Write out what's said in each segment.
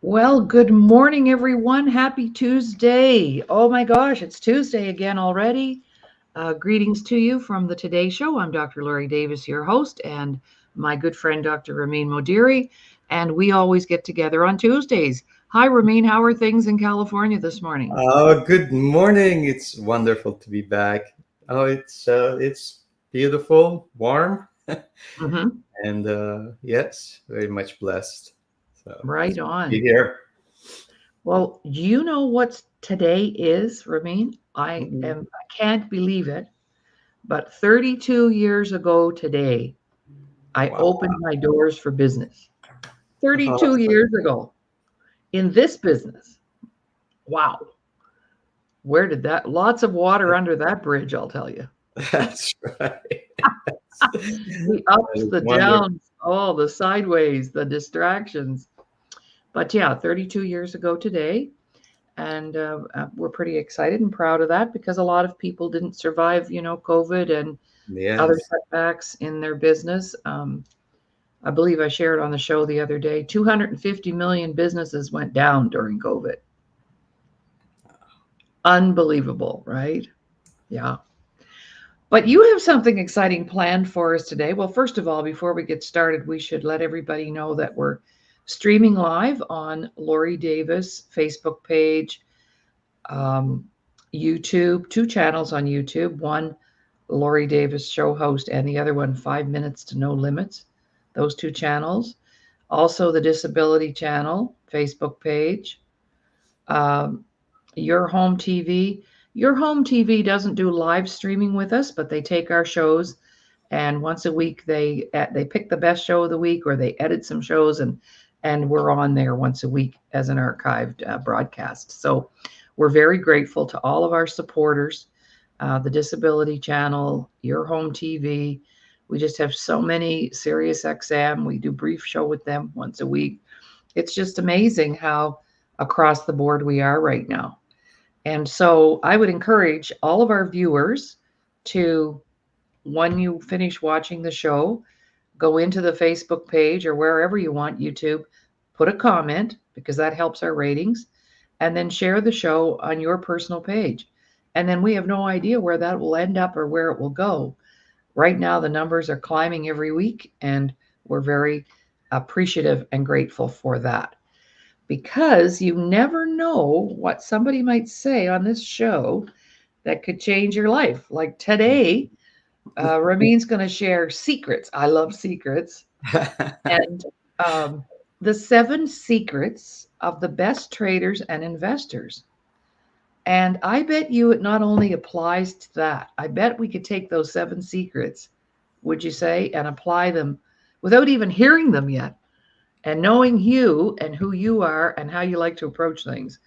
Well, good morning, everyone. Happy Tuesday. Oh my gosh, it's Tuesday again already. Greetings to you from the Today Show. I'm Dr. Laurie Davis, your host, and my good friend, Dr. Ramin Modiri. And we always get together on Tuesdays. Hi, Ramin. How are things in California this morning? Good morning. It's wonderful to be back. It's beautiful, warm, Hmm. and yes, very much blessed. So Right it's good to be on. here. Well, do you know what today is, Ramin? Mhm. I can't believe it, but 32 years ago today, I Wow. opened my doors for business. 32 Awesome. years ago in this business. Wow. Where did that, lots of water under that bridge, I'll tell you. That's right. The That ups, is the wonderful. downs, all the sideways, the distractions. But yeah, 32 years ago today. And we're pretty excited and proud of that because a lot of people didn't survive, COVID and other Yes. setbacks in their business. I believe I shared on the show the other day 250 million businesses went down during COVID. Unbelievable, right? Yeah. But you have something exciting planned for us today. Well, first of all, before we get started, we should let everybody know that we're streaming live on Laurie Davis Facebook page, um, YouTube, two channels on YouTube. One, Laurie Davis show host, and the other one, 5 Minutes to No Limits. Those two channels. Also, the Disability Channel Facebook page. Um, your home TV. Your home TV doesn't do live streaming with us, but they take our shows and once a week they pick the best show of the week or they edit some shows and we're on there once a week as an archived broadcast. So we're very grateful to all of our supporters, the Disability Channel, Your Home TV. We just have so many. Sirius XM. We do brief show with them once a week. It's just amazing how across the board we are right now. And so I would encourage all of our viewers to, when you finish watching the show, go into the Facebook page or wherever you want, YouTube, put a comment because that helps our ratings, and then share the show on your personal page. And then we have no idea where that will end up or where it will go. Right now, the numbers are climbing every week, and we're very appreciative and grateful for that because you never know what somebody might say on this show that could change your life. Like today, Ramin's going to share secrets. I love secrets. And um, the 7 secrets of the best traders and investors. And I bet you it not only applies to that, I bet we could take those 7 secrets, would you say, and apply them without even hearing them yet. And knowing you and who you are and how you like to approach things,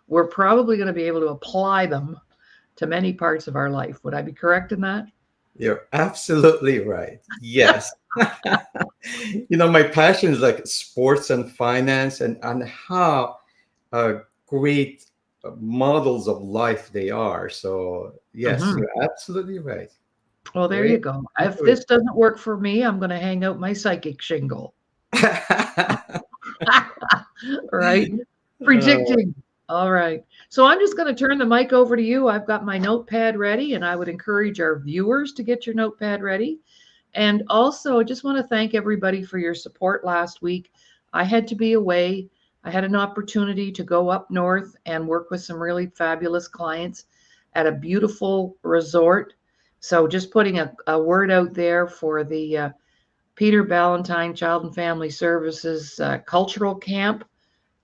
we're probably going to be able to apply them to many parts of our life. Would I be correct in that? You're absolutely right. Yes. My passion is like sports and finance and how great models of life they are. So, yes, Hmm. you're absolutely right. Well, there you Great. go. If Into it. this doesn't work for me, I'm going to hang out my psychic shingle. Right? Uh, Predicting. All right. So I'm just going to turn the mic over to you. I've got my notepad ready, and I would encourage our viewers to get your notepad ready. And also, I just want to thank everybody for your support last week. I had to be away. I had an opportunity to go up north and work with some really fabulous clients at a beautiful resort. So, just putting a word out there for the Peter Ballantyne Child and Family Services cultural camp.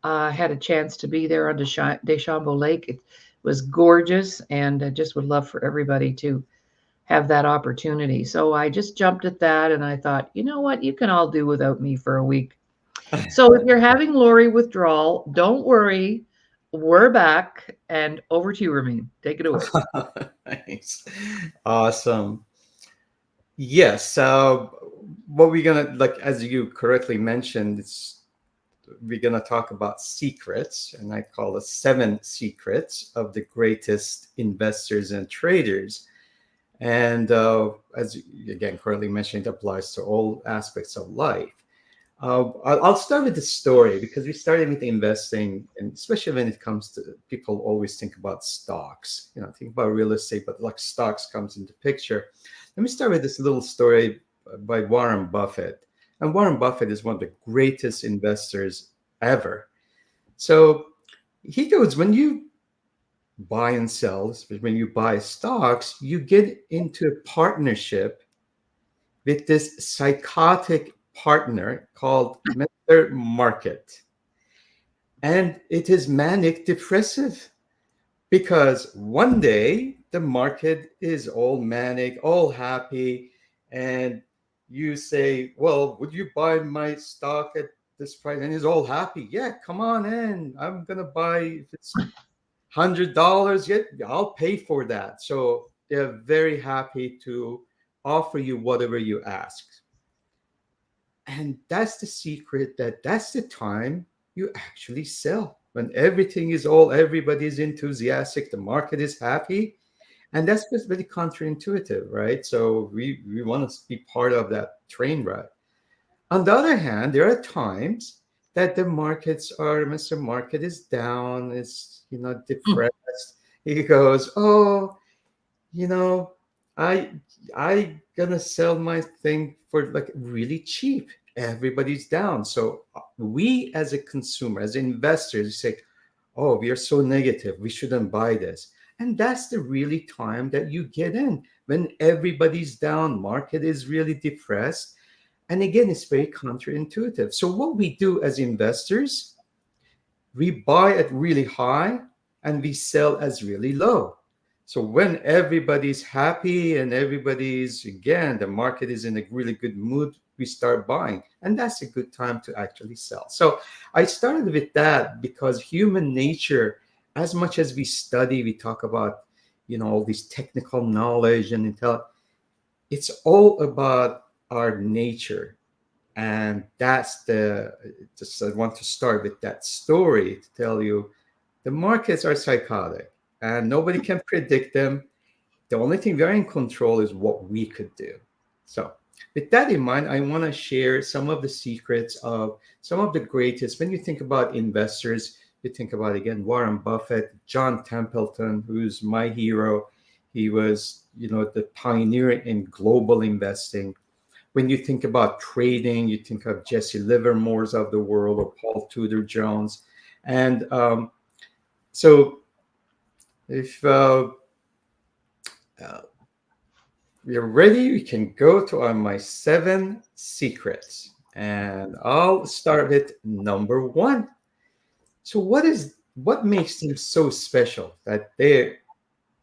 I had a chance to be there on Deschambault Lake. It was gorgeous, and I just would love for everybody to have that opportunity. So I just jumped at that and I thought, you know what? You can all do without me for a week. So if you're having Lori withdrawal, don't worry. We're back and over to you, Ramin. Take it away. nice. Awesome. Yes. So, what we're gonna like, as you correctly mentioned, we're gonna talk about secrets, and I call it 7 secrets of the greatest investors and traders. And as you, again, currently mentioned, it applies to all aspects of life. I'll start with the story because we started with investing, and especially when it comes to people always think about stocks, think about real estate, but like stocks comes into picture. Let me start with this little story by Warren Buffett. And Warren Buffett is one of the greatest investors ever. So he goes, when you buy and sell, when you buy stocks, you get into a partnership with this psychotic partner called Mr. Market. And it is manic depressive because one day the market is all manic, all happy, and you say, well, would you buy my stock at this price? And he's all happy. Yeah, come on in. I'm going to buy, if it's $100, yeah, I'll pay for that. So they're very happy to offer you whatever you ask. And that's the secret, that's the time you actually sell. When everything is all, everybody's enthusiastic, the market is happy. And that's just very counterintuitive, right? So we want to be part of that train ride. On the other hand, there are times that the markets are, Mr. Market is down, is, depressed. He goes, oh, you know, I gonna sell my thing for like really cheap. Everybody's down. So we as a consumer, as investors, say, oh, we are so negative. We shouldn't buy this. And that's the really time that you get in when everybody's down, market is really depressed. And again, it's very counterintuitive. So what we do as investors, we buy at really high and we sell as really low. So when everybody's happy and everybody's, again, the market is in a really good mood, we start buying. And that's a good time to actually sell. So I started with that because human nature, as much as we study, we talk about, all these technical knowledge and intelligence, it's all about our nature. And just I want to start with that story to tell you the markets are psychotic and nobody can predict them. The only thing we're in control is what we could do. So, with that in mind, I want to share some of the secrets of some of the greatest. When you think about investors, you think about, again, Warren Buffett, John Templeton, who's my hero. He was, the pioneer in global investing. When you think about trading, you think of Jesse Livermore's of the world or Paul Tudor Jones. And so if we're ready, we can go to my 7 secrets. And I'll start with number 1. So what makes them so special that their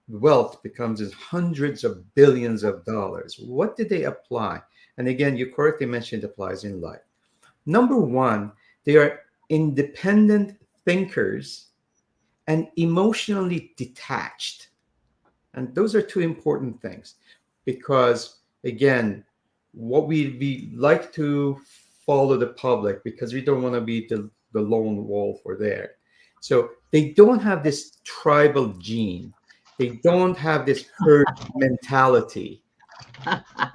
wealth becomes in hundreds of billions of dollars? What did they apply? And again, you correctly mentioned it applies in life. Number 1, they are independent thinkers and emotionally detached. And those are 2 important things because, again, what we like to follow the public because we don't want to be the lone wolf or there. So they don't have this tribal gene. They don't have this herd mentality.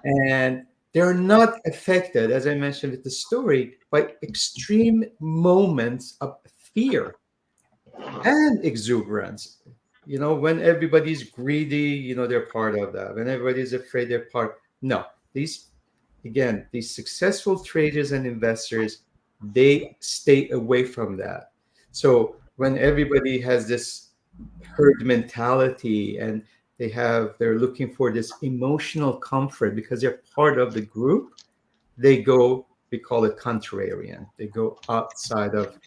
And they're not affected, as I mentioned with the story, by extreme moments of fear and exuberance. When everybody's greedy, they're part of that. When everybody's afraid, they're part. No, these successful traders and investors, they stay away from that. So when everybody has this herd mentality and they're looking for this emotional comfort because they're part of the group, we call it contrarian. They go outside of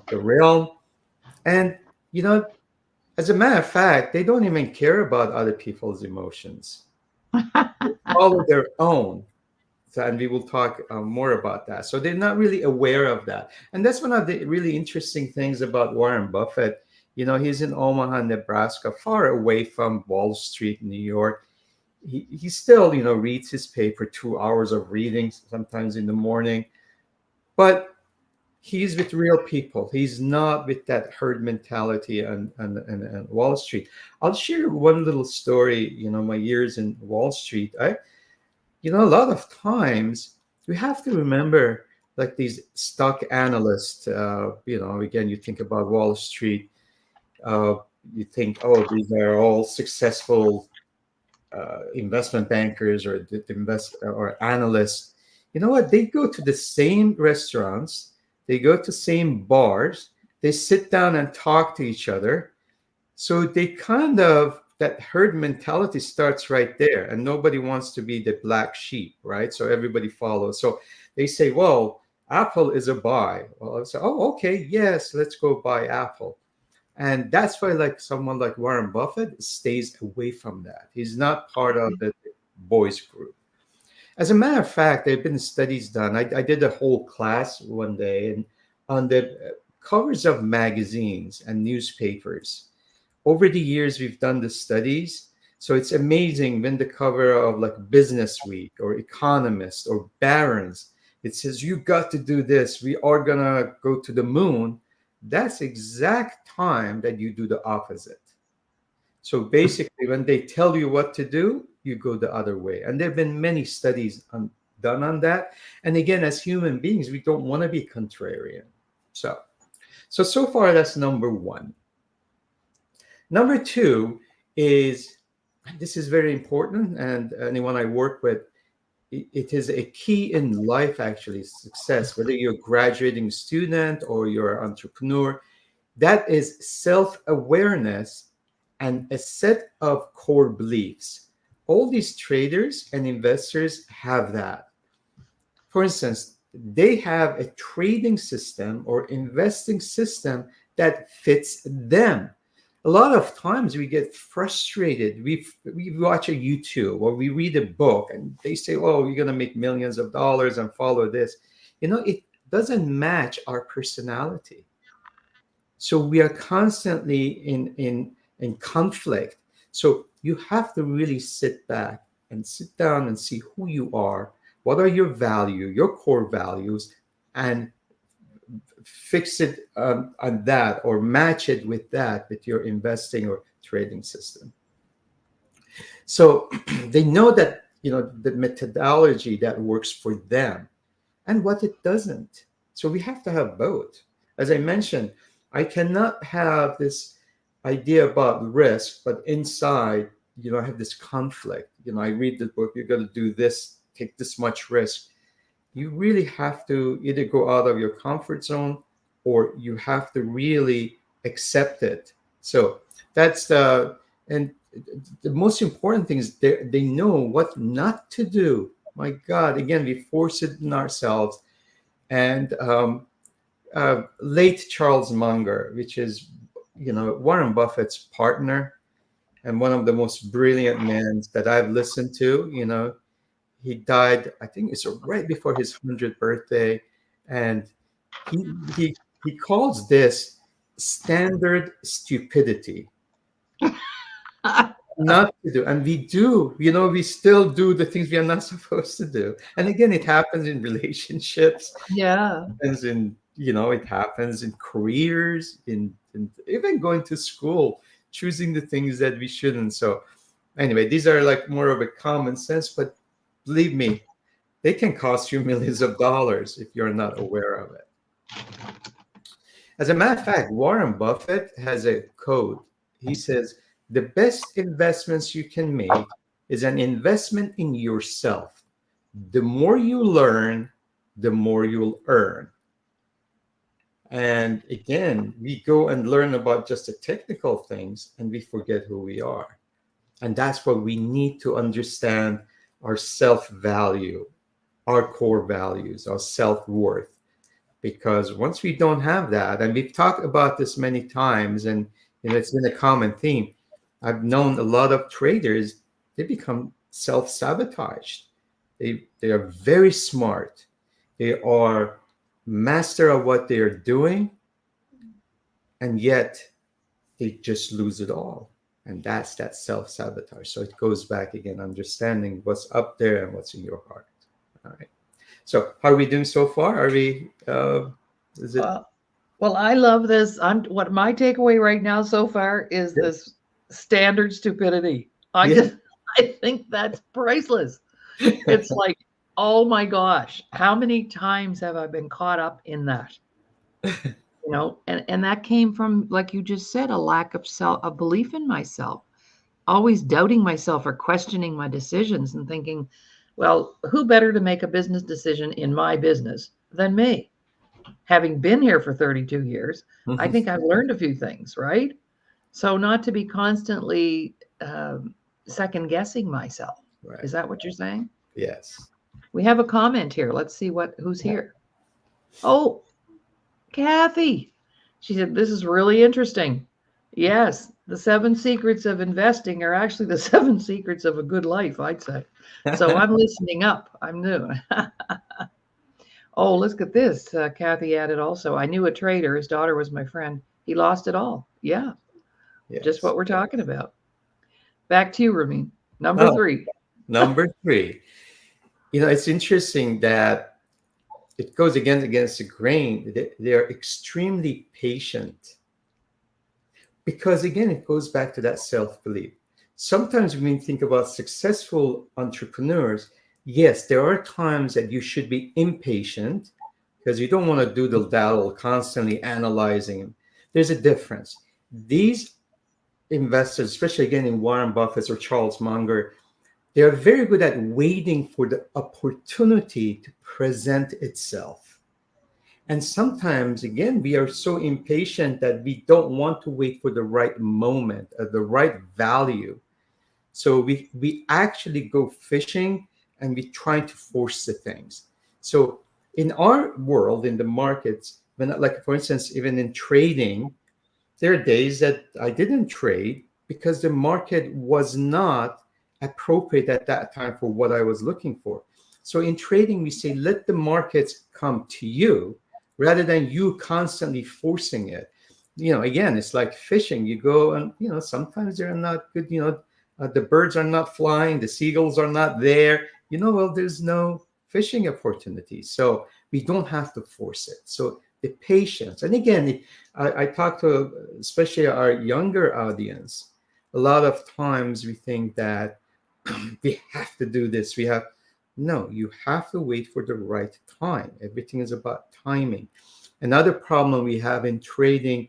the realm. And, as a matter of fact, they don't even care about other people's emotions. They follow their own. So, and we will talk more about that. So they're not really aware of that. And that's one of the really interesting things about Warren Buffett. He's in Omaha, Nebraska, far away from Wall Street, New York. He still, reads his paper, 2 hours of reading, sometimes in the morning. But he's with real people. He's not with that herd mentality and Wall Street. I'll share one little story, my years in Wall Street. A lot of times we have to remember like these stock analysts. Again, you think about Wall Street. Uh, you think, oh, these are all successful investment bankers or invest or analysts. You know what? They go to the same restaurants, they go to same bars, they sit down and talk to each other. So they kind of, that herd mentality starts right there, and nobody wants to be the black sheep, right? So everybody follows. So they say, well, Apple is a buy. Well, I say, oh, okay, yes, let's go buy Apple. And that's why, like someone like Warren Buffett stays away from that. He's not part of the boys group. As a matter of fact, there have been studies done. I did a whole class one day, and on the covers of magazines and newspapers, over the years, we've done the studies. So it's amazing when the cover of like Business Week or Economist or Barron's, it says, you got to do this. We are going to go to the moon. That's exact time that you do the opposite. So basically, when they tell you what to do, you go the other way. And there have been many studies done on that. And again, as human beings, we don't want to be contrarian. So far, that's number one. Number two is, this is very important, and anyone I work with, it is a key in life, actually, success, whether you're a graduating student or you're an entrepreneur, that is self-awareness and a set of core beliefs. All these traders and investors have that. For instance, they have a trading system or investing system that fits them. A lot of times we get frustrated. We watch a YouTube or we read a book and they say, oh, you're going to make millions of dollars and follow this. It doesn't match our personality. So we are constantly in conflict. So you have to really sit back and sit down and see who you are, what are your your core values, and fix it on that, or match it with that, with your investing or trading system. So they know that, the methodology that works for them and what it doesn't. So we have to have both. As I mentioned, I cannot have this idea about risk, but inside, I have this conflict. I read the book, you're going to do this, take this much risk. You really have to either go out of your comfort zone, or you have to really accept it. So that's and the most important thing is they know what not to do. My God, again, we force it in ourselves. And late Charles Munger, which is, Warren Buffett's partner and one of the most brilliant men that I've listened to, he died, I think it's right before his 100th birthday. And he calls this standard stupidity. Not to do. And we do, we still do the things we are not supposed to do. And again, it happens in relationships. Yeah. It happens in careers, in even going to school, choosing the things that we shouldn't. So anyway, these are like more of a common sense, but believe me, they can cost you millions of dollars if you're not aware of it. As a matter of fact, Warren Buffett has a code. He says, the best investments you can make is an investment in yourself. The more you learn, the more you'll earn. And again, we go and learn about just the technical things and we forget who we are. And that's what we need to understand: our self-value, our core values, our self-worth. Because once we don't have that, and we've talked about this many times, and it's been a common theme. I've known a lot of traders, they become self-sabotaged. They are very smart. They are master of what they are doing, and yet they just lose it all. And that's that self-sabotage. So it goes back again, understanding what's up there and what's in your heart. All right. So how are we doing so far? Are we, is it? Well, I love this. What my takeaway right now so far is this standard stupidity. Yeah. I think that's priceless. It's like, Oh my gosh. How many times have I been caught up in that? And that came from, like you just said, a lack of self, a belief in myself, always doubting myself or questioning my decisions and thinking, well, who better to make a business decision in my business than me? Having been here for 32 years, I Mhm. think I've learned a few things, right? So not to be constantly second guessing myself. Right. Is that what you're saying? Yes. We have a comment here. Let's see who's here. Oh, Kathy. She said, this is really interesting. Yes, the seven secrets of investing are actually the seven secrets of a good life, I'd say. So I'm listening up. I'm new. Oh, look at this. Kathy added also, I knew a trader. His daughter was my friend. He lost it all. Yeah, just Yes. what we're talking about. Back to you, Ramin. Number Oh, three. number three. It's interesting that it goes against the grain. They are extremely patient because, again, it goes back to that self belief. Sometimes when we think about successful entrepreneurs, yes, there are times that you should be impatient because you don't want to doodle daddle constantly analyzing them. There's a difference. These investors, especially again in Warren Buffett or Charles Munger, they are very good at waiting for the opportunity to present itself. And sometimes, again, we are so impatient that we don't want to wait for the right moment, the right value. So we actually go fishing and we try to force the things. So in our world, in the markets, when like for instance, even in trading, there are days that I didn't trade because the market was not appropriate at that time for what I was looking for. So in trading, we say, let the markets come to you rather than you constantly forcing it. Again, it's like fishing. You go and, sometimes they're not good, the birds are not flying, the seagulls are not there. Well, there's no fishing opportunity. So we don't have to force it. So the patience. And again, I talk to especially our younger audience. A lot of times we think that we have to do this. No, you have to wait for the right time. Everything is about timing. Another problem we have in trading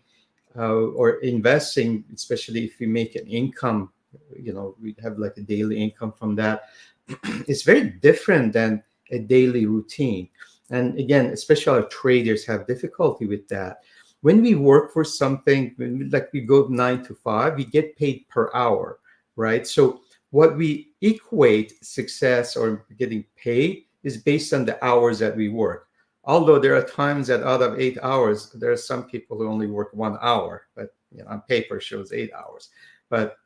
or investing, especially if we make an income, we have like a daily income from that. It's very different than a daily routine. And again, especially our traders have difficulty with that. When we work for something, like we go 9 to 5, we get paid per hour, right? So what we equate success or getting paid is based on the hours that we work. Although there are times that out of 8 hours, there are some people who only work 1 hour, but on paper shows 8 hours. But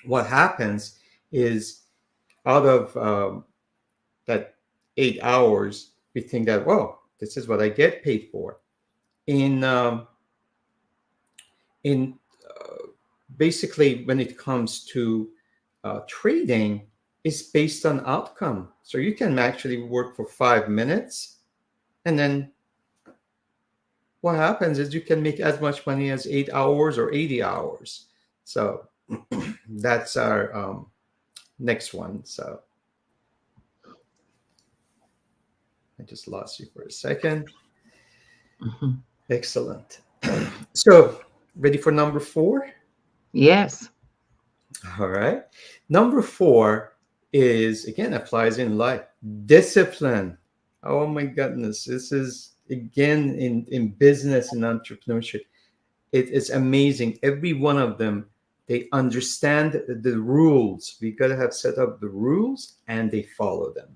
what happens is out of that 8 hours, we think that, well, this is what I get paid for. In basically, when it comes to trading, it's based on outcome. So you can actually work for 5 minutes, and then what happens is you can make as much money as 8 hours or 80 hours. So that's our next one. So I just lost you for a second. Mhm. Excellent. So, ready for number four? Yes. All right. Number four is again applies in life. Discipline. Oh my goodness. This is again in business and entrepreneurship. It is amazing. Every one of them, they understand the rules. We gotta have set up the rules and they follow them.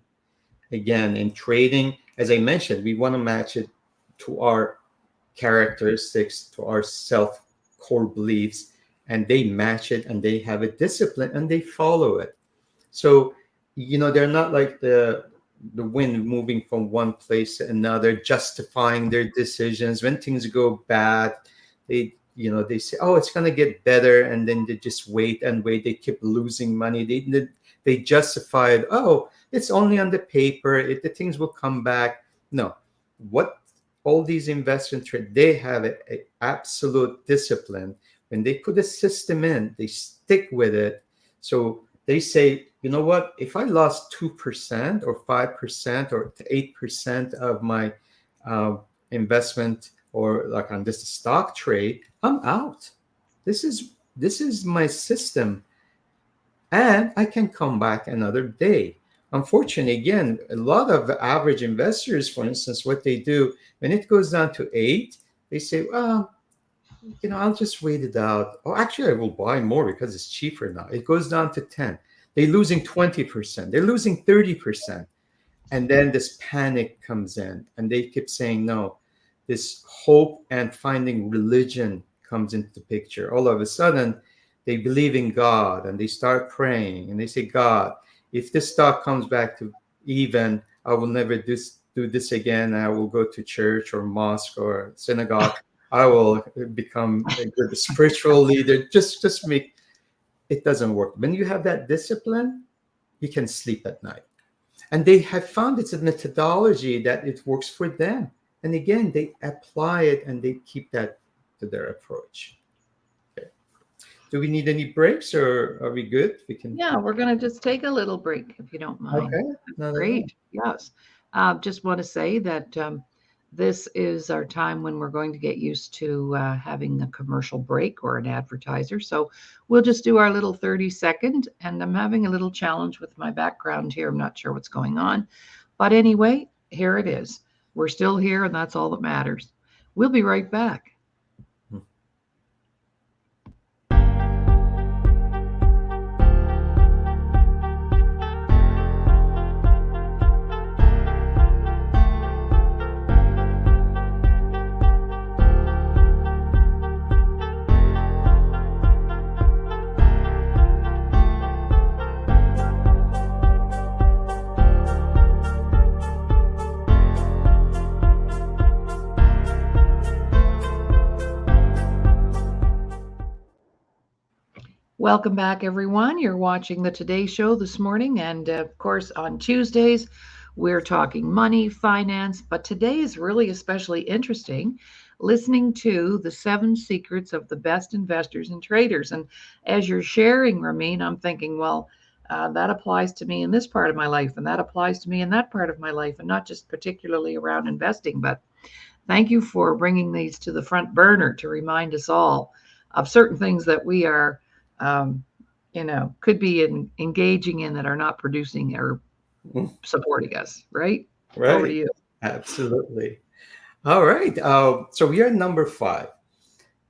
Again, in trading, as I mentioned, we want to match it to our characteristics, to our self core beliefs, and they match it and they have a discipline and they follow it. So, they're not like the wind moving from one place to another, justifying their decisions. When things go bad, they say, "Oh, it's gonna get better," and then they just wait and wait. They keep losing money. They justify it. Oh, it's only on the paper. The things will come back. No, what all these investment trade, they have a absolute discipline. When they put a system in, they stick with it. So they say, you know what? If I lost 2% or 5% or 8% of my uh, investment or like on this stock trade, I'm out. This is my system, and I can come back another day. Unfortunately, again, a lot of the average investors, for instance, what they do when it goes down to 8, they say, well, I'll just wait it out. Oh, actually, I will buy more because it's cheaper now. It goes down to 10. They're losing 20%. They're losing 30%. And then this panic comes in, and they keep saying, no, this hope and finding religion comes into the picture. All of a sudden, they believe in God and they start praying and they say, God, if this stock comes back to even, I will never do this again. I will go to church or mosque or synagogue. I will become a good spiritual leader. Just make it doesn't work. When you have that discipline, you can sleep at night. And they have found it's a methodology that it works for them. And again, they apply it and they keep that to their approach. Okay. Do we need any breaks or are we good? We can. Yeah, we're going to just take a little break if you don't mind. Okay. Not at all. Great. Yes. Just want to say that this is our time when we're going to get used to having a commercial break or an advertiser. So we'll just do our little 30-second. And I'm having a little challenge with my background here. I'm not sure what's going on. But anyway, here it is. We're still here, and that's all that matters. We'll be right back. Welcome back, everyone. You're watching the Today Show this morning. And of course, on Tuesdays, we're talking money, finance. But today is really especially interesting listening to the 7 secrets of the best investors and traders. And as you're sharing, Ramin, I'm thinking, well, that applies to me in this part of my life, and that applies to me in that part of my life, and not just particularly around investing. But thank you for bringing these to the front burner to remind us all of certain things that we are um, could be engaging in that are not producing or supporting us, right? Over to Right. you. Absolutely. All right. So we are number 5.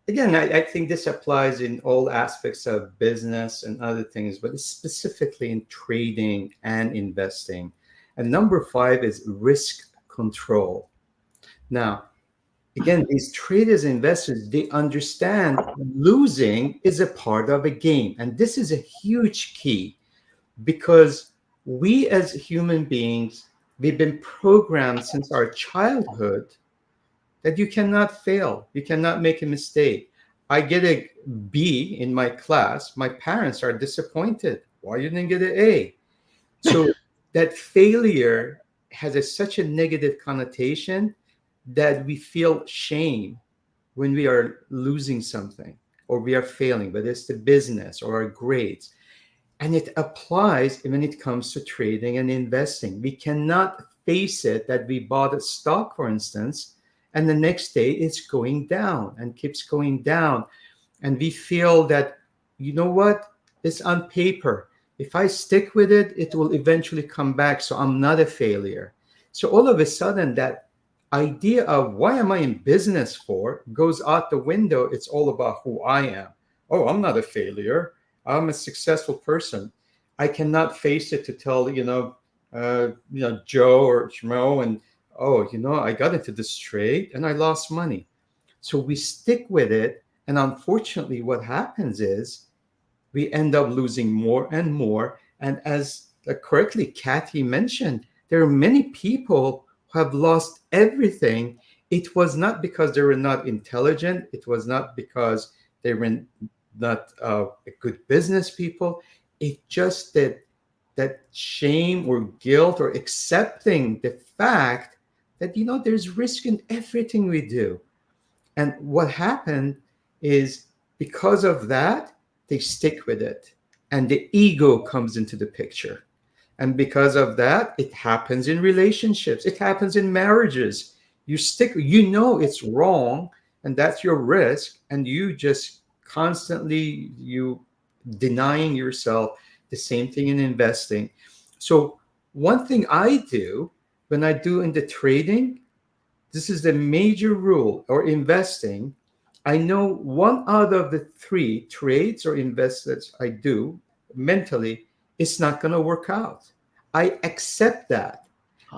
Again, I think this applies in all aspects of business and other things, but specifically in trading and investing. And number 5 is risk control. Now, again, these traders, investors, they understand losing is a part of a game. And this is a huge key because we as human beings, we've been programmed since our childhood that you cannot fail. You cannot make a mistake. I get a B in my class. My parents are disappointed. Why you didn't get an A? So that failure has such a negative connotation that we feel shame when we are losing something or we are failing, whether it's the business or our grades. And it applies when it comes to trading and investing. We cannot face it that we bought a stock, for instance, and the next day it's going down and keeps going down. And we feel that, you know what, it's on paper. If I stick with it, it will eventually come back. So I'm not a failure. So all of a sudden, that idea of why am I in business for goes out the window. It's all about who I am. Oh, I'm not a failure. I'm a successful person. I cannot face it to tell, Joe or Shmo, and I got into this trade and I lost money. So we stick with it. And unfortunately, what happens is we end up losing more and more. And as correctly Kathy mentioned, there are many people who have lost everything. It was not because they were not intelligent. It was not because they were not good business people. It just that shame or guilt or accepting the fact that, there's risk in everything we do. And what happened is because of that, they stick with it. and the ego comes into the picture. And because of that, it happens in relationships, it happens in marriages. You know it's wrong, and that's your risk, and you just constantly you denying yourself. The same thing in investing. So one thing I do when I do in the trading, this is the major rule or investing. I know one out of the three trades or investments I do mentally, it's not going to work out. I accept that.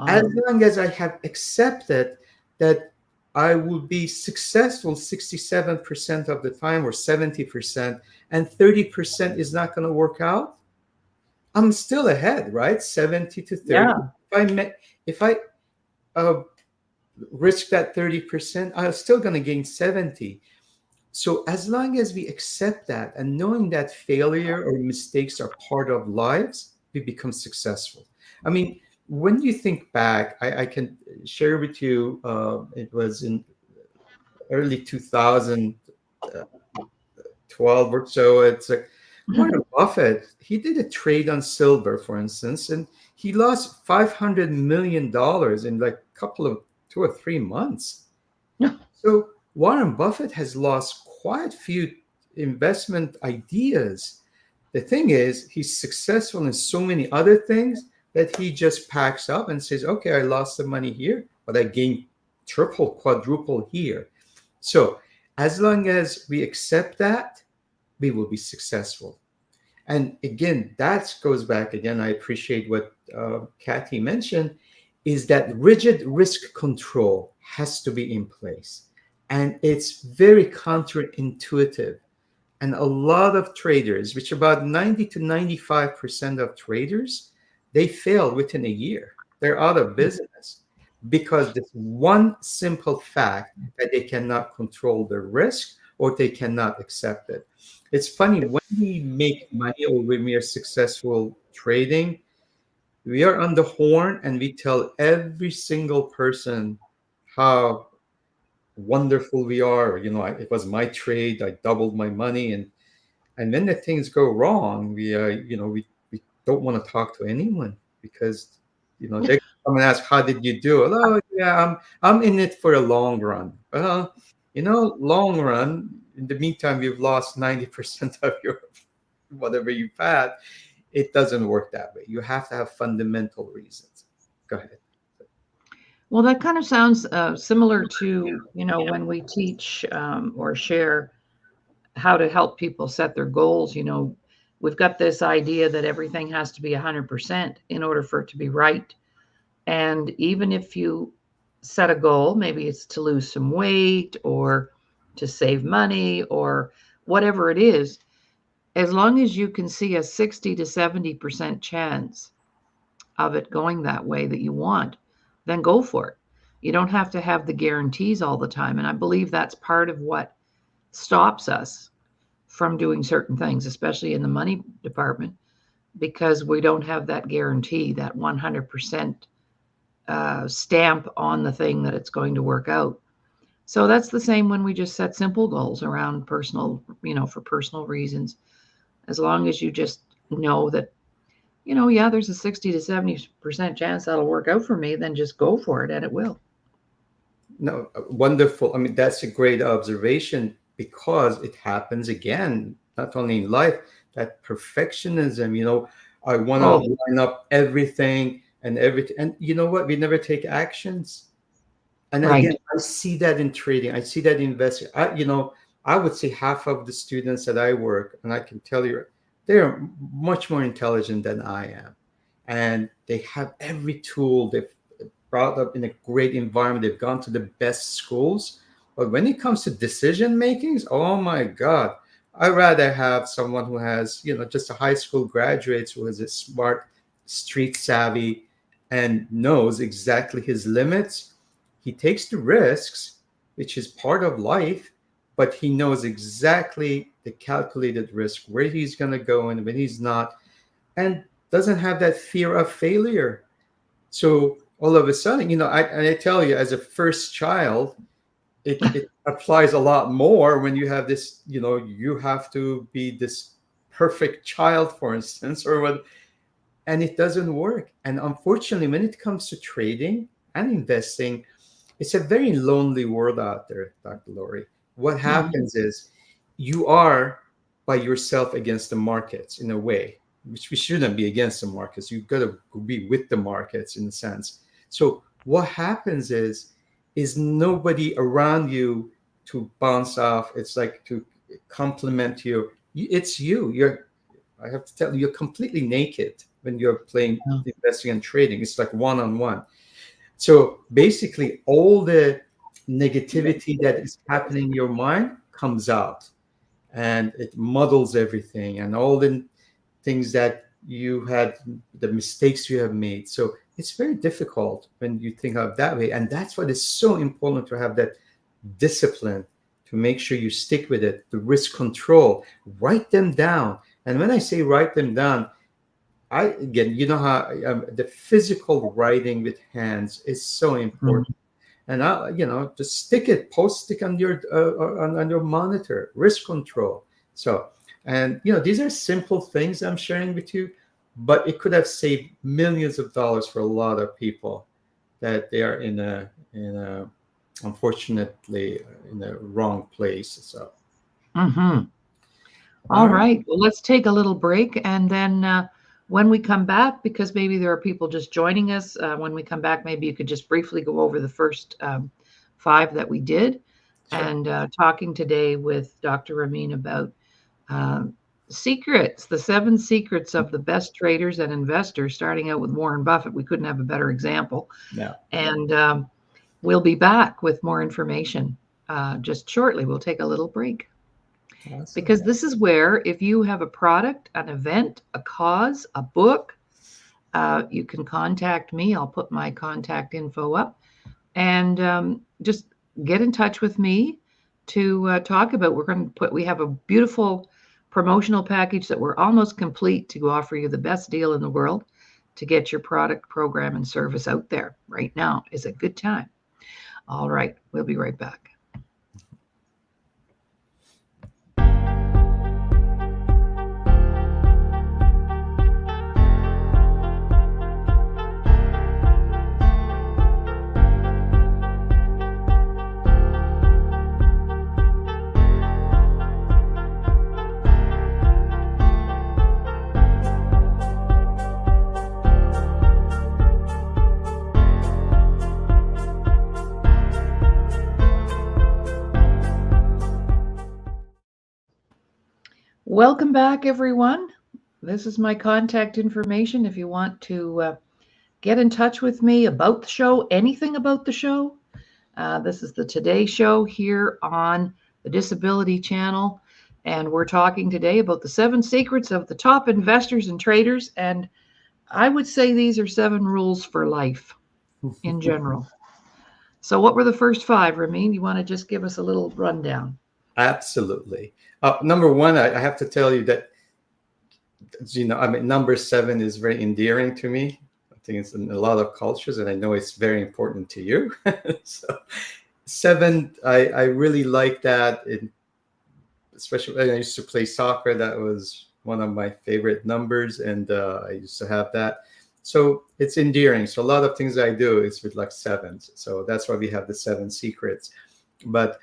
As Ah, long as I have accepted that I will be successful 67% of the time or 70%, and 30% is not going to work out, I'm still ahead, right? 70 to 30. yeah. If I uh, risk that 30%, I'm still going to gain 70. So as long as we accept that and knowing that failure or mistakes are part of lives, we become successful. I mean, when you think back, I can share with you, it was in early 2012 or so. It's like Warren Buffett, he did a trade on silver, for instance, and he lost $500 million in like a couple of 2 or 3 months. So Warren Buffett has lost quite a few investment ideas. The thing is, he's successful in so many other things that he just packs up and says, okay, I lost some money here, but I gained triple, quadruple here. So as long as we accept that, we will be successful. And again, that goes back again. I appreciate what Kathy mentioned, is that rigid risk control has to be in place. And it's very counterintuitive. And a lot of traders, which about 90 to 95% of traders, they fail within a year. They're out of business because this one simple fact that they cannot control the risk or they cannot accept it. It's funny when we make money or when we are successful trading, we are on the horn and we tell every single person how wonderful we are. It was my trade. I doubled my money, and when the things go wrong, we don't want to talk to anyone because they come and ask, "How did you do it?" Oh, yeah, I'm in it for a long run. Well, long run. In the meantime, you've lost 90% of your whatever you've had. It doesn't work that way. You have to have fundamental reasons. Go ahead. Well, that kind of sounds similar to, when we teach or share how to help people set their goals. We've got this idea that everything has to be 100% in order for it to be right. And even if you set a goal, maybe it's to lose some weight or to save money or whatever it is, as long as you can see a 60 to 70% chance of it going that way that you want, then go for it. You don't have to have the guarantees all the time. And I believe that's part of what stops us from doing certain things, especially in the money department, because we don't have that guarantee, that 100% stamp on the thing that it's going to work out. So that's the same when we just set simple goals around personal, for personal reasons. As long as you just know that, yeah, there's a 60 to 70% chance that'll work out for me, then just go for it and it will. No, wonderful. I mean, that's a great observation because it happens again, not only in life, that perfectionism, I want Oh, to line up everything and everything. And you know what? We never take actions. And again, right. I see that in trading. I see that in investing. I would say half of the students that I work, and I can tell you, they are much more intelligent than I am. And they have every tool. They've brought up in a great environment. They've gone to the best schools. But when it comes to decision makings, oh my God, I'd rather have someone who has, just a high school graduate who is a smart, street savvy, and knows exactly his limits. He takes the risks, which is part of life, but he knows exactly the calculated risk, where he's going to go and when he's not, and doesn't have that fear of failure. So all of a sudden, I tell you, as a first child, it applies a lot more when you have this, you have to be this perfect child, for instance, or what, and it doesn't work. And unfortunately, when it comes to trading and investing, it's a very lonely world out there, Dr. Laurie. What Mhm. happens is you are by yourself against the markets in a way, which we shouldn't be against the markets. You've got to be with the markets in a sense. So what happens is nobody around you to bounce off. It's like to compliment you. It's you. I have to tell you, you're completely naked when you're playing Yeah. investing and trading. It's like one on one. So basically, all the negativity that is happening in your mind comes out, and it muddles everything, and all the things that you had, the mistakes you have made. So it's very difficult when you think of that way. And that's what is so important, to have that discipline, to make sure you stick with it, the risk control, write them down. And when I say write them down, again, you know how the physical writing with hands is so important. Mhm. And just stick on your on your monitor, risk control. So, and these are simple things I'm sharing with you, but it could have saved millions of dollars for a lot of people that they are in a unfortunately in the wrong place. So, Mhm. all All right. right. Well, let's take a little break. And then when we come back, because maybe there are people just joining us, when we come back, maybe you could just briefly go over the first five that we did. Sure. And talking today with Dr. Ramin about um, secrets, the seven secrets of the best traders and investors, starting out with Warren Buffett. We couldn't have a better example. Yeah. And we'll be back with more information just shortly. We'll take a little break. Awesome. Because this is where, if you have a product, an event, a cause, a book, you can contact me. I'll put my contact info up and just get in touch with me to talk about. We have a beautiful promotional package that we're almost complete to offer you the best deal in the world to get your product, program, and service out there. Right now is a good time. All right, we'll be right back. Welcome back, everyone. This is my contact information if you want to get in touch with me about the show, anything about the show. This is the Today Show here on the Disability Channel. And we're talking today about the seven secrets of the top investors and traders. And I would say these are seven rules for life in general. So, what were the first five, Ramin? You want to just give us a little rundown? Absolutely. Number one, I have to tell you that I mean, number seven is very endearing to me. I think it's in a lot of cultures, and I know it's very important to you. So, seven, I really like that. Especially when I used to play soccer, that was one of my favorite numbers, and I used to have that. So it's endearing. So a lot of things I do is with like sevens. So that's why we have the seven secrets. But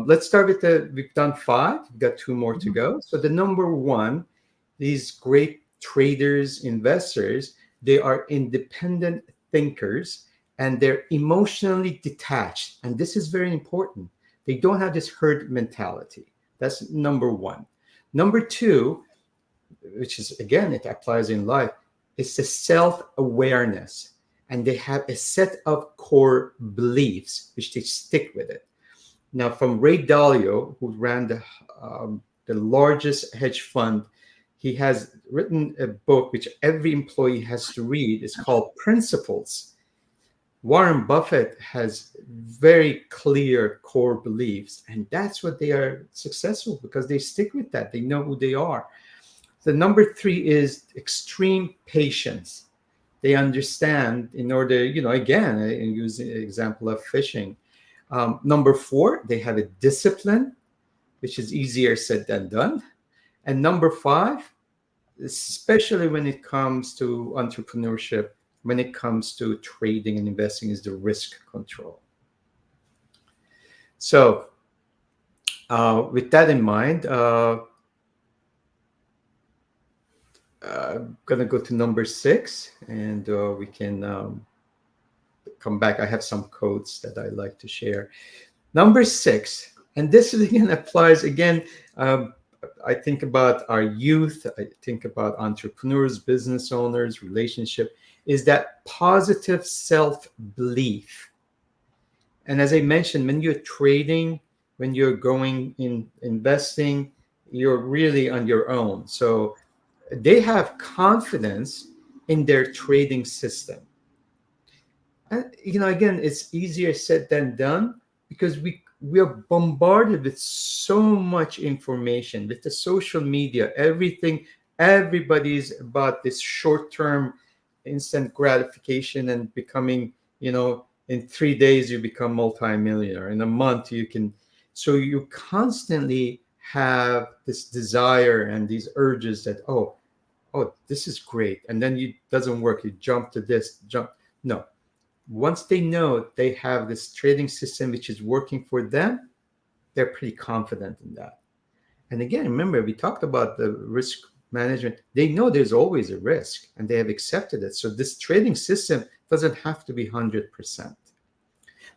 let's start with we've done five, we've got two more to Mhm. go. So the number one, these great traders, investors, they are independent thinkers and they're emotionally detached. And this is very important. They don't have this herd mentality. That's number one. Number two, which is again, it applies in life, is the self awareness. And they have a set of core beliefs, which they stick with it. Now, from Ray Dalio, who ran the largest hedge fund, he has written a book which every employee has to read. It's called Principles. Warren Buffett has very clear core beliefs, and that's what they are successful because they stick with that. They know who they are. The number three is extreme patience. They understand in order, again, I use the example of fishing. Number four, they have a discipline, which is easier said than done. And number five, especially when it comes to entrepreneurship, when it comes to trading and investing, is the risk control. So, with that in mind, I'm gonna go to number six, and we can come back. I have some codes that I like to share. Number six, and this again applies again. Um, I think about our youth. I think about entrepreneurs, business owners, relationship. Is that positive self belief? And as I mentioned, when you're trading, when you're going in investing, you're really on your own. So they have confidence in their trading system. And again, it's easier said than done because we are bombarded with so much information with the social media, everything. Everybody's about this short-term instant gratification and becoming, in 3 days you become multimillionaire. In a month you can. So you constantly have this desire and these urges that, oh, this is great, and then you doesn't work, you jump to this, jump. No, once they know they have this trading system which is working for them, they're pretty confident in that. And again, remember, we talked about the risk management. They know there's always a risk and they have accepted it. So this trading system doesn't have to be 100%.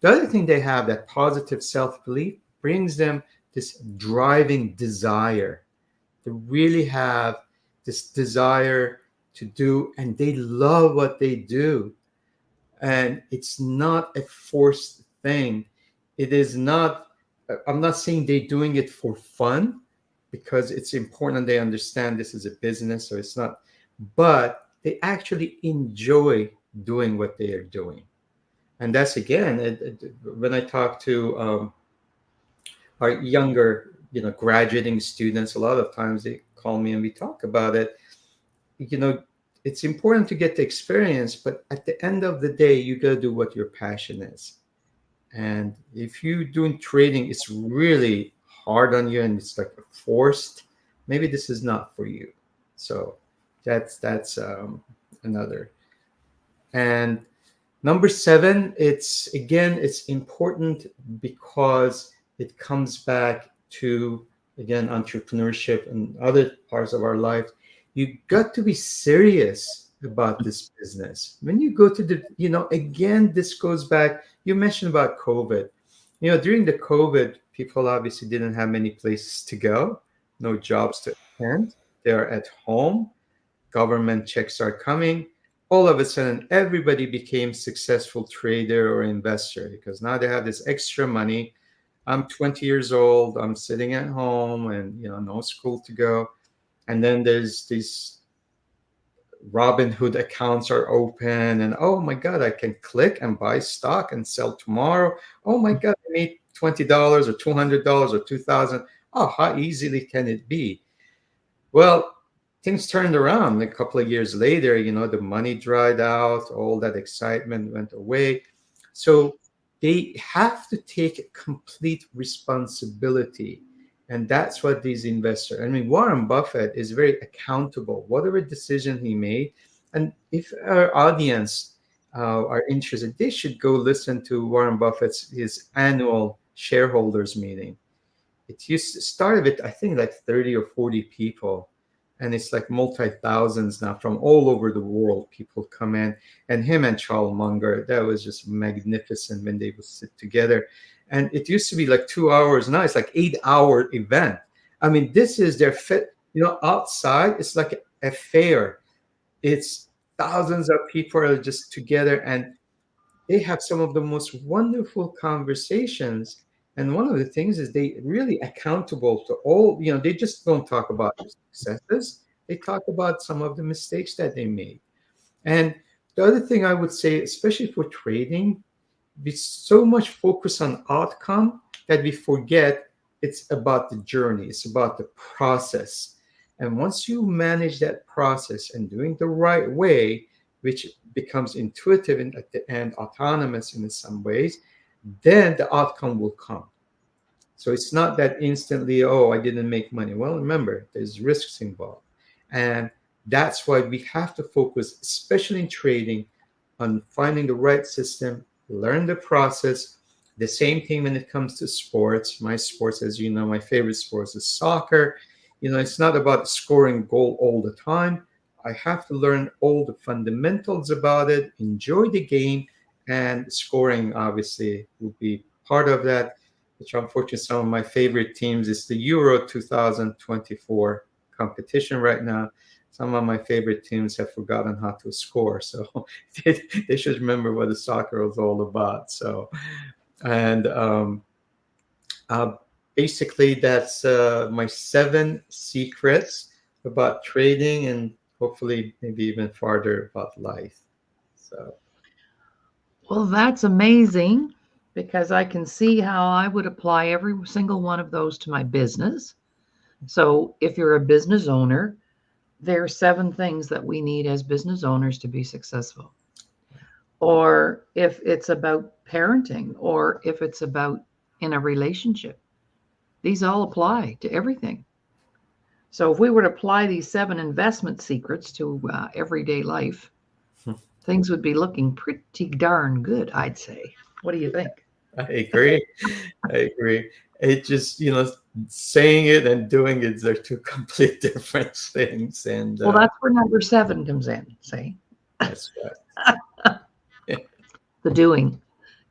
The other thing they have, that positive self belief, brings them this driving desire. They really have this desire to do, and they love what they do, and it's not a forced thing. It is not. I'm not saying they're doing it for fun, because it's important they understand this is a business, so it's not. But they actually enjoy doing what they are doing, and that's again when I talk to our younger, graduating students. A lot of times they call me and we talk about it. you know it's important to get the experience, but at the end of the day you got to do what your passion is. And if you doing trading, it's really hard on you and it's like forced, maybe this is not for you. So that's another. And number seven, it's important because it comes back to, again, entrepreneurship and other parts of our life. You got to be serious about this business. When you go to again, this goes back, you mentioned about COVID. During the COVID, people obviously didn't have many places to go, no jobs to attend. They're at home, government checks are coming. All of a sudden everybody became successful trader or investor because now they have this extra money. I'm 20 years old, I'm sitting at home, and no school to go. And then there's these Robinhood accounts are open, and oh my god, I can click and buy stock and sell tomorrow. Oh my god, I made $20 or $200 or 2,000. Oh, how easily can it be? Well, things turned around a couple of years later. The money dried out, all that excitement went away. So they have to take complete responsibility. And that's what these investors, I mean, Warren Buffett is very accountable, whatever decision he made. And if our audience are interested, they should go listen to Warren Buffett's his annual shareholders meeting. It used to started with, I think, like 30 or 40 people, and it's like multi thousands now from all over the world. People come in, and him and Charles Munger, that was just magnificent when they would sit together. And it used to be like 2 hours. Now it's like 8 hour event. I mean, this is their fit. Outside it's like a fair. It's thousands of people are just together, and they have some of the most wonderful conversations. And one of the things is they really accountable to all. They just don't talk about their successes, they talk about some of the mistakes that they made. And the other thing I would say, especially for trading, we so much focus on outcome that we forget it's about the journey, it's about the process. And once you manage that process and doing the right way, which becomes intuitive and at the end autonomous in some ways, then the outcome will come. So it's not that instantly, oh, I didn't make money. Well, remember, there's risks involved. And that's why we have to focus, especially in trading, on finding the right system, learn the process. The same thing when it comes to sports. My sports, as you know, my favorite sports is soccer. It's not about scoring goal all the time. I have to learn all the fundamentals about it, enjoy the game, and scoring obviously will be part of that, which unfortunately some of my favorite teams is the Euro 2024 competition right now. Some of my favorite teams have forgotten how to score, so they should remember what the soccer was all about. So, and uh, basically, that's my 7 secrets about trading, and hopefully, maybe even farther about life. So, Well, that's amazing because I can see how I would apply every single one of those to my business. So, if you're a business owner, there are 7 things that we need as business owners to be successful. Or if it's about parenting, or if it's about in a relationship, these all apply to everything. So, if we were to apply these 7 investment secrets to everyday life, things would be looking pretty darn good, I'd say. What do you think? I agree. I agree. It just, saying it and doing it, they're two complete different things. And Well, that's where number 7 comes in. See, that's right. the doing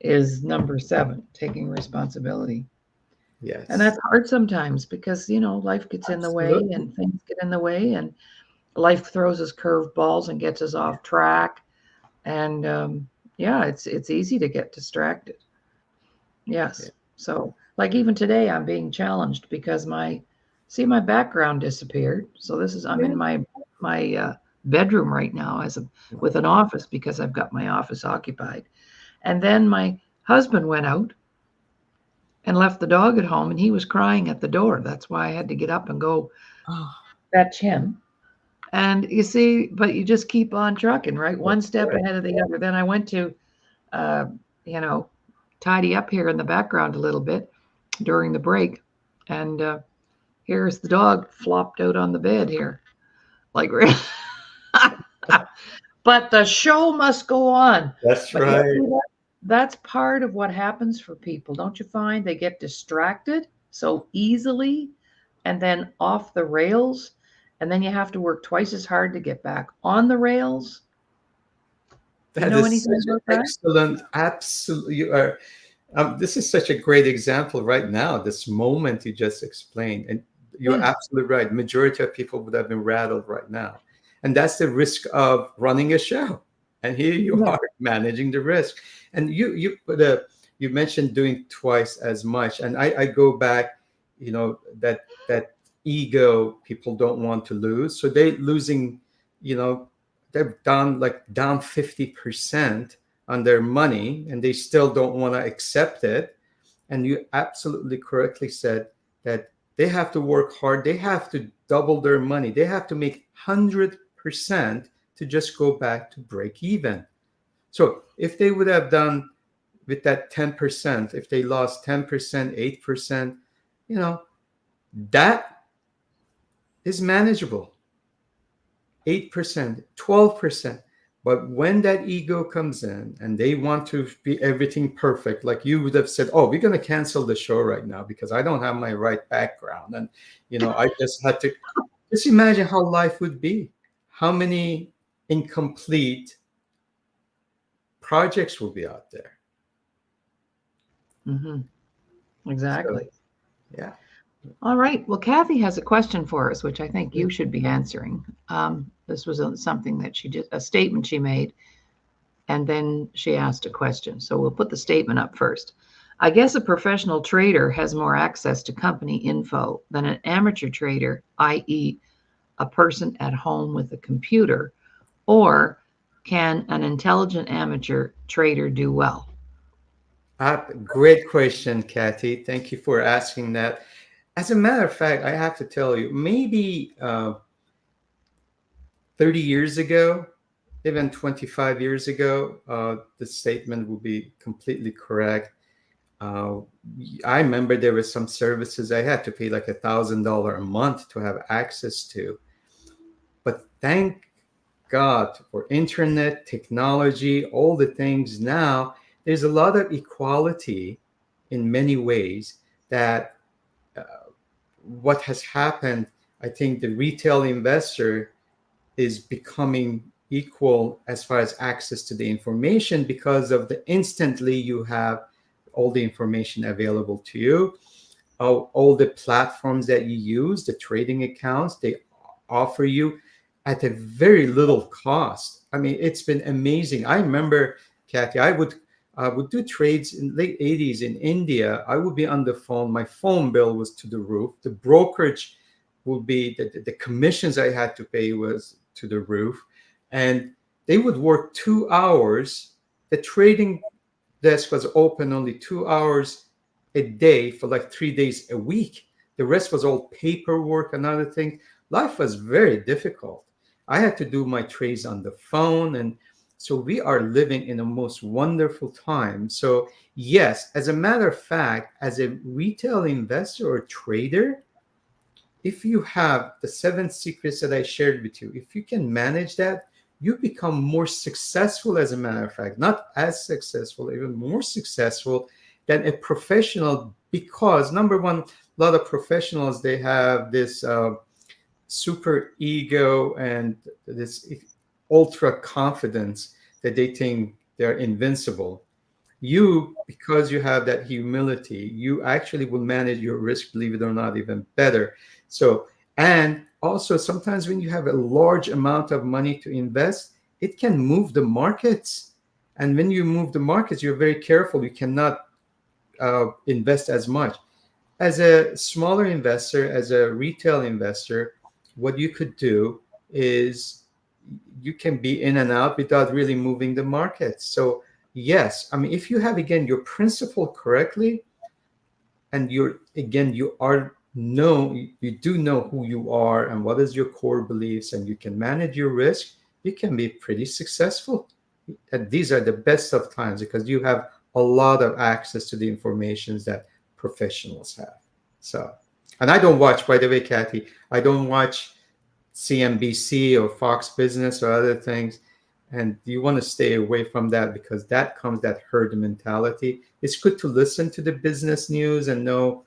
is number 7, taking responsibility. And Yes, that's hard sometimes because, life gets in the way absolutely. and things get in the way, and life throws us curveballs and gets us off track. And yeah, it's easy to get distracted. Yeah. Yes. So, like even today, I'm being challenged because my background disappeared. So I'm in my bedroom right now with an office because I've got my office occupied. And then my husband went out and left the dog at home, and he was crying at the door. That's why I had to get up and go Oh, fetch him. And you see, but you just keep on trucking, right? One that's step right. ahead of the other. Then I went to, uh, you know, tidy up here in the background a little bit during the break, and here's the dog flopped out on the bed here, like. But the show must go on. That's But you right. see that's part of what happens for people, don't you find? They get distracted so easily and then off the rails, and then you have to work twice as hard to get back on the rails. Do you That know is anything such an about that? excellent, absolute. You are. This is such a great example right now. This moment you just explained, and you're Yes. absolutely right. Majority of people would have been rattled right now, and that's the risk of running a show. And here you Yeah. are managing the risk. And you mentioned doing twice as much, and I go back. That ego people don't want to lose, so they losing. You know, they're down 50% on their money, and they still don't want to accept it. And you absolutely correctly said that they have to work hard, they have to double their money, they have to make 100% to just go back to break even. So if they would have done with that 10%, if they lost 10%, 8%, you know that is manageable. 8%, 12%. But when that ego comes in and they want to be everything perfect, like you would have said, oh, we're going to cancel the show right now because I don't have my right background. And, I just had to just imagine how life would be. How many incomplete projects will be out there? Hmm. So, Exactly. yeah. All right. Well, Kathy has a question for us, which I think you should be answering. This was something that she did, a statement she made, and then she asked a question. So we'll put the statement up first. I guess a professional trader has more access to company info than an amateur trader, i.e., a person at home with a computer, or can an intelligent amateur trader do well? Great question, Kathy. Thank you for asking that. As a matter of fact, I have to tell you, maybe 30 years ago, even 25 years ago, the statement will be completely correct. Uh, I remember there were some services I had to pay like $1,000 a month to have access to. But thank God for internet, technology, all the things now. There's a lot of equality in many ways that uh, what has happened, I think the retail investor is becoming equal as far as access to the information because of the instantly you have all the information available to you. All the platforms that you use, the trading accounts, they offer you at a very little cost. I mean, it's been amazing. I remember, Kathy, I would do trades in late 80s in India. I would be on the phone. My phone bill was to the roof. The brokerage would be the commissions I had to pay was to the roof. And they would work 2 hours. The trading desk was open only 2 hours a day for like 3 days a week. The rest was all paperwork and other things. Life was very difficult. I had to do my trades on the phone. And so we are living in a most wonderful time. So, yes, as a matter of fact, as a retail investor or trader, if you have the 7 secrets that I shared with you, if you can manage that, you become more successful, as a matter of fact, not as successful, even more successful than a professional. Because number one, a lot of professionals, they have this super ego and this ultra confidence that they think they're invincible. You, because you have that humility, you actually will manage your risk, believe it or not, even better. So, and also sometimes when you have a large amount of money to invest, it can move the markets. And when you move the markets, you're very careful. You cannot invest as much. As a smaller investor, as a retail investor, what you could do is you can be in and out without really moving the market. So, yes, I mean, if you have again your principle correctly, and you're again you are know you do know who you are and what is your core beliefs, and you can manage your risk, you can be pretty successful. And these are the best of times because you have a lot of access to the informations that professionals have. So, and I don't watch, by the way, Kathy, I don't watch CNBC or Fox Business or other things. And you want to stay away from that because that comes that herd mentality. It's good to listen to the business news and know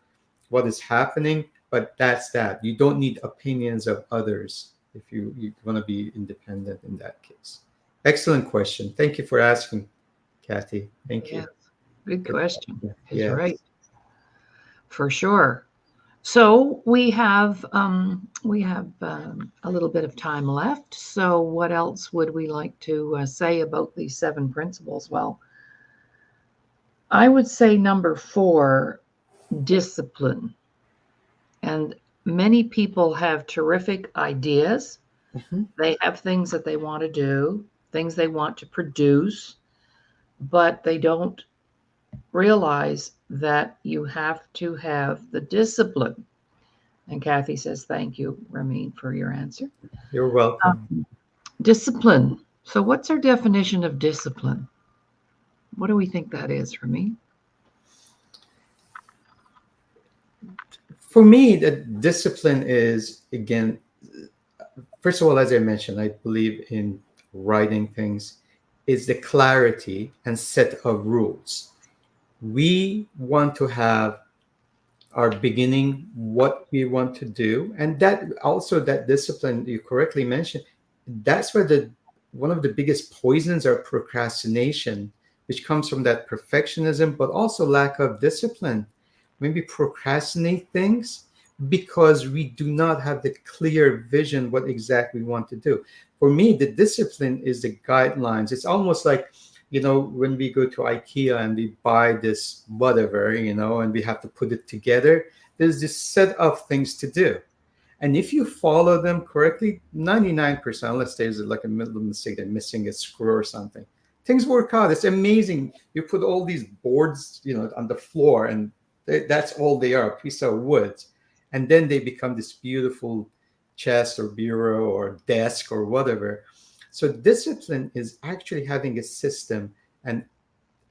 what is happening, but that's that. You don't need opinions of others if you want to be independent in that case. Excellent question. Thank you for asking, Kathy. Thank Yes, you. good question. Is Yes. right, for sure. So we have a little bit of time left. So what else would we like to say about these 7 principles? Well, I would say number 4, discipline. And many people have terrific ideas. Mhm. They have things that they want to do, things they want to produce, but they don't realize that you have to have the discipline. And Kathy says, thank you, Ramin, for your answer. You're welcome. Discipline. So, what's our definition of discipline? What do we think that is, Ramin? For me, the discipline is, again, first of all, as I mentioned, I believe in writing things, is the clarity and set of rules. We want to have our beginning, what we want to do, and that also that discipline you correctly mentioned, that's where the one of the biggest poisons are procrastination, which comes from that perfectionism, but also lack of discipline. Maybe procrastinate things because we do not have the clear vision what exactly we want to do. For me, the discipline is the guidelines. It's almost like, when we go to IKEA and we buy this whatever, and we have to put it together, there's this set of things to do. And if you follow them correctly, 99%, unless there's like a little mistake, they're missing a screw or something, things work out. It's amazing. You put all these boards, on the floor, and that's all they are, a piece of wood. And then they become this beautiful chest or bureau or desk or whatever. So discipline is actually having a system and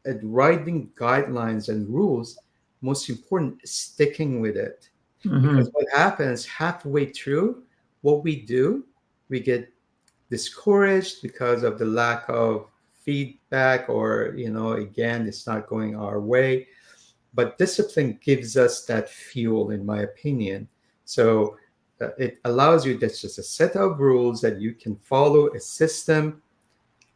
at writing guidelines and rules, most important, sticking with it. Hmm. Because what happens halfway through what we do, we get discouraged because of the lack of feedback, or, again, it's not going our way. But discipline gives us that fuel, in my opinion. So it allows you, that's just a set of rules that you can follow, a system,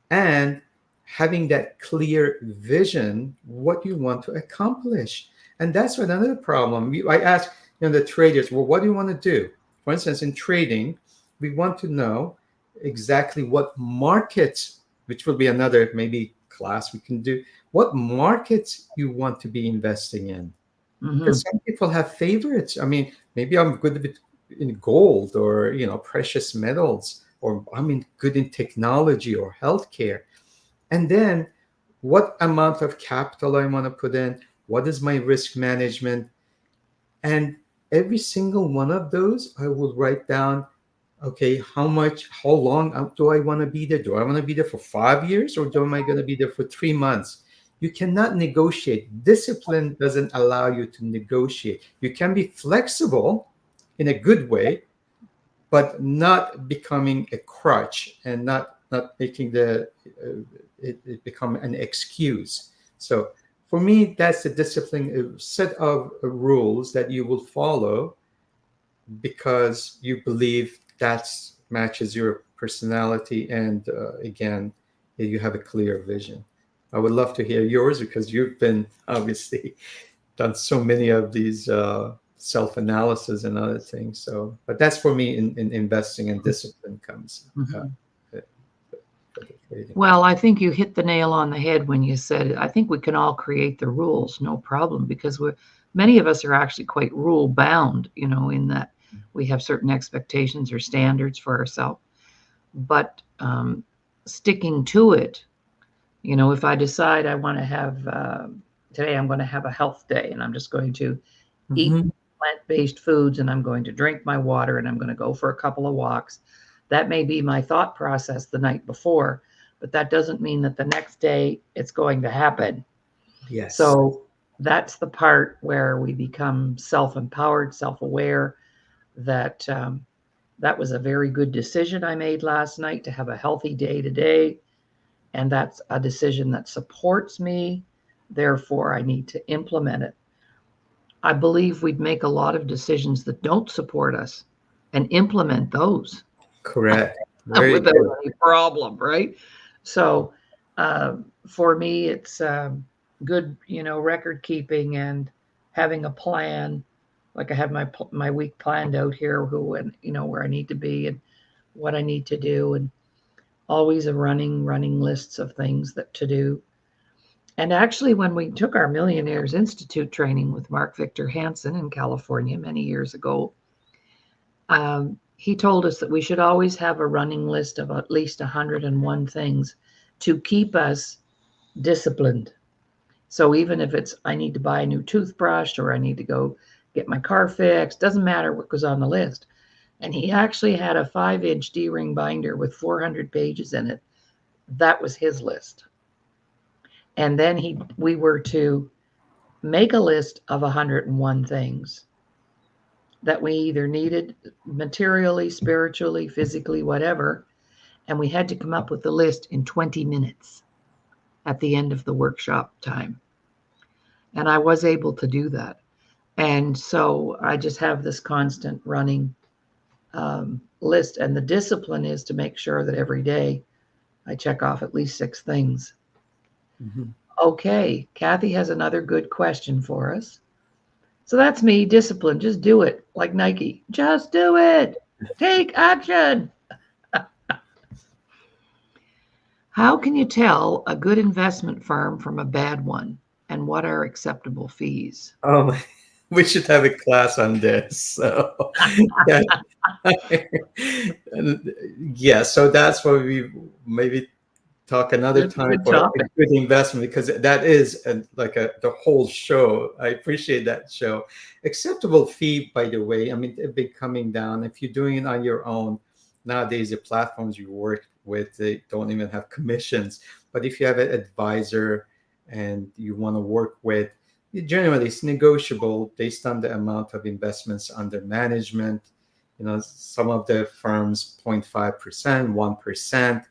and having that clear vision what you want to accomplish. And that's what another problem. I ask, the traders, well, what do you want to do? For instance, in trading, we want to know exactly what markets, which will be another maybe class we can do, what markets you want to be investing in. Hmm. Because some people have favorites. I mean, maybe I'm good in gold, or precious metals, or good in technology or healthcare. And then what amount of capital I want to put in, what is my risk management, and every single one of those I will write down. Okay, how long do I want to be there? Do I want to be there for 5 years, or am I going to be there for 3 months? You cannot negotiate. Discipline doesn't allow you to negotiate. You can be flexible in a good way, but not becoming a crutch, and not making it become an excuse. So for me, that's the discipline, a set of rules that you will follow because you believe that matches your personality, and again, you have a clear vision. I would love to hear yours, because you've been obviously done so many of these self-analysis and other things. So, but that's for me, in investing, and discipline comes uh, Hmm. for the trading. Well, I think you hit the nail on the head when you said, I think we can all create the rules, no problem, because many of us are actually quite rule bound, in that we have certain expectations or standards for ourselves. But sticking to it, if I decide I want to have, today I'm going to have a health day and I'm just going to eat Mm-hmm. plant-based foods and I'm going to drink my water and I'm going to go for a couple of walks. That may be my thought process the night before, but that doesn't mean that the next day it's going to happen. Yes. So that's the part where we become self-empowered, self-aware that that was a very good decision I made last night to have a healthy day today. And that's a decision that supports me. Therefore, I need to implement it. I believe we'd make a lot of decisions that don't support us and implement those Correct. Very without good. any problem, right? So uh, for me, it's good, record keeping and having a plan. Like I have my week planned out here, who and where I need to be and what I need to do, and always a running lists of things that to do. And actually, when we took our Millionaires Institute training with Mark Victor Hansen in California many years ago, he told us that we should always have a running list of at least 101 things to keep us disciplined. So even if it's, I need to buy a new toothbrush or I need to go get my car fixed, doesn't matter what goes on the list. And he actually had a 5-inch D-ring binder with 400 pages in it. That was his list. And then we were to make a list of 101 things that we either needed materially, spiritually, physically, whatever. And we had to come up with the list in 20 minutes at the end of the workshop time. And I was able to do that. And so I just have this constant running list. And the discipline is to make sure that every day I check off at least 6 things. Mhm. Okay, Kathy has another good question for us. So that's me, discipline. Just do it, like Nike. Just do it. Take action. How can you tell a good investment firm from a bad one? And what are acceptable fees? Oh my, we should have a class on this. So yeah. And, yeah, so that's why we maybe talk another That's a time good for a topic. good investment, because that is the whole show. I appreciate that show. Acceptable fee, by the way, they've been coming down. If you're doing it on your own, nowadays the platforms you work with, they don't even have commissions. But if you have an advisor, and you want to work with, generally it's negotiable based on the amount of investments under management. Some of the firms 0.5%, 1%.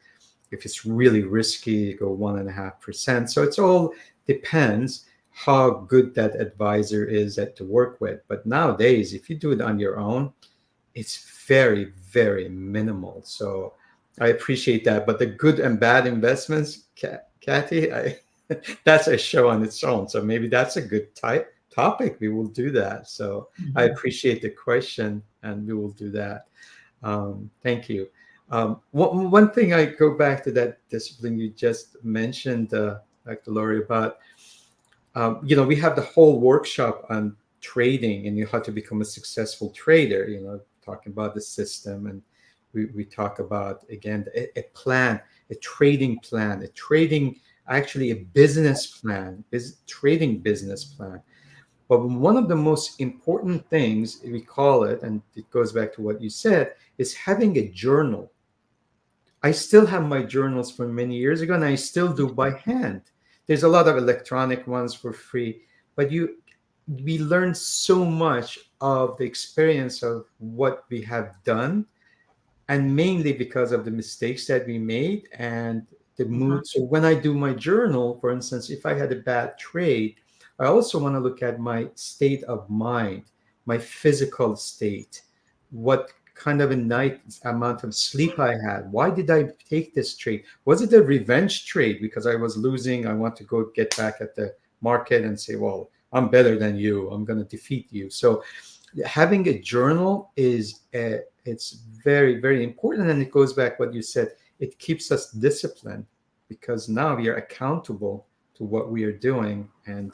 If it's really risky, you go 1.5%. So it's all depends how good that advisor is to work with. But nowadays, if you do it on your own, it's very, very minimal. So I appreciate that. But the good and bad investments, Kathy, that's a show on its own. So maybe that's a good topic. We will do that. So I appreciate the question, and we will do that. Thank you. One thing, I go back to that discipline you just mentioned, Dr. Laurie, about, we have the whole workshop on trading and how to become a successful trader, talking about the system. And we talk about, again, a plan, a trading plan, actually a business plan, trading business plan. But one of the most important things we call it, and it goes back to what you said, is having a journal. I still have my journals from many years ago, and I still do by hand. There's a lot of electronic ones for free, but we learn so much of the experience of what we have done, and mainly because of the mistakes that we made and the mood. So when I do my journal, for instance, if I had a bad trade, I also want to look at my state of mind, my physical state, what kind of a night amount of sleep I had. Why did I take this trade? Was it a revenge trade because I was losing? I want to go get back at the market and say, well, I'm better than you. I'm going to defeat you. So having a journal it's very, very important. And it goes back what you said. It keeps us disciplined because now we are accountable to what we are doing. And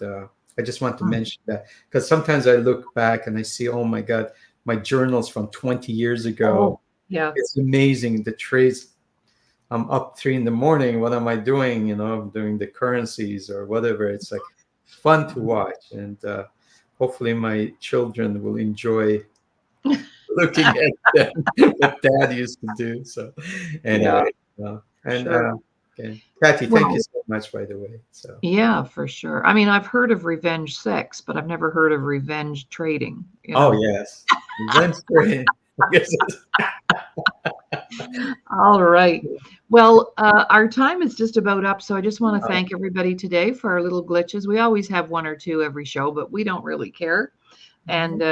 I just want to mention that because sometimes I look back and I see, oh my God, my journals from 20 years ago. Oh, yeah. It's amazing. The trades, I'm up 3 a.m. What am I doing? I'm doing the currencies or whatever. It's like fun to watch. And hopefully my children will enjoy looking at them, what dad used to do. So Yeah, anyway, and sure. okay. Kathy, thank you Well, so much, by the way. So yeah, for sure. I mean, I've heard of revenge sex, but I've never heard of revenge trading, oh yes, revenge trading. I guess All right. Well, our time is just about up. So I just want to thank everybody today for our little glitches. We always have one or two every show, but we don't really care. And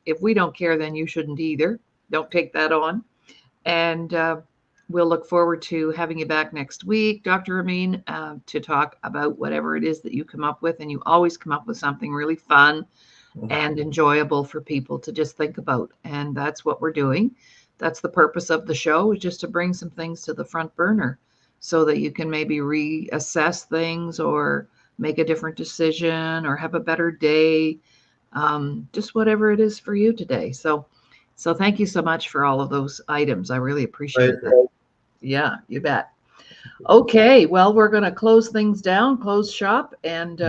if we don't care, then you shouldn't either. Don't take that on. And we'll look forward to having you back next week, Dr. Ramin, to talk about whatever it is that you come up with. And you always come up with something really fun and enjoyable for people to just think about. And that's what we're doing. That's the purpose of the show, is just to bring some things to the front burner so that you can maybe reassess things or make a different decision or have a better day. Just whatever it is for you today. So thank you so much for all of those items. I really appreciate that. Yeah, you bet. Okay, well, we're going to close things down, close shop, and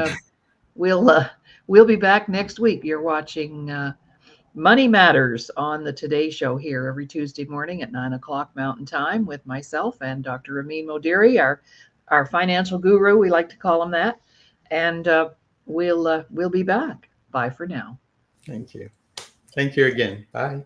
we'll uh, we'll be back next week. You're watching Money Matters on the Today Show here every Tuesday morning at 9 o'clock Mountain Time with myself and Dr. Ramin Modiri, our financial guru. We like to call him that, and we'll be back. Bye for now. thank you. Thank you again. Bye.